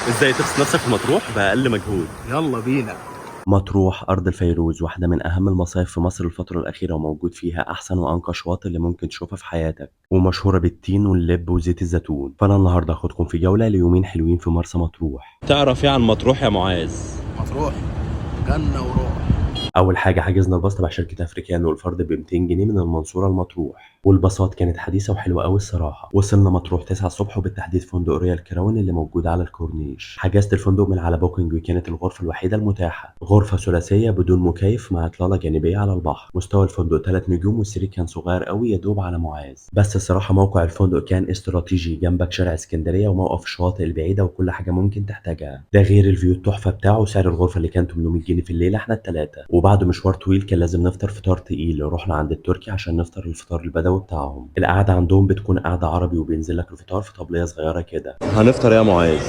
ازاي تبسط نفسك في مطروح بأقل مجهود؟ يلا بينا. مطروح أرض الفيروز واحدة من أهم المصايف في مصر الفترة الأخيرة، وموجود فيها أحسن وأنقى شواطئ اللي ممكن تشوفها في حياتك، ومشهورة بالتين واللب وزيت الزيتون. فأنا النهاردة هاخدكم في جولة ليومين حلوين في مرسى مطروح. تعرف ايه عن مطروح يا معاذ؟ مطروح جنة وروح. أول حاجة حجزنا الباص تبع شركة أفريكان، والفرد ب 200 جنيه من المنصورة لمطروح، والباصات كانت حديثة وحلوة أوي الصراحة. وصلنا مطروح 9 الصبح، وبالتحديد فندق رويال كراون اللي موجود على الكورنيش. حجزت الفندق من على بوكينج، وكانت الغرفة الوحيدة المتاحة غرفة ثلاثية بدون مكيف مع إطلالة جانبية على البحر. مستوى الفندق 3 نجوم، والسرير كان صغير أوي يدوب على معاذ. بس الصراحة موقع الفندق كان استراتيجي، جنبك شارع اسكندرية وموقف الشواطئ البعيدة وكل حاجة ممكن تحتاجها. ده غير الفيو التحفة بتاعه. سعر الغرفة اللي كان 800 جنيه في الليلة احنا التلاتة. وبعد مشوار طويل كان لازم نفطر فطار تقيل. رحنا عند التركي عشان نفطر الفطار البدوي بتاعهم. القعدة عندهم بتكون قعدة عربي، وبينزل لك الفطار في طبلية صغيرة كده. هنفطر يا معاذ.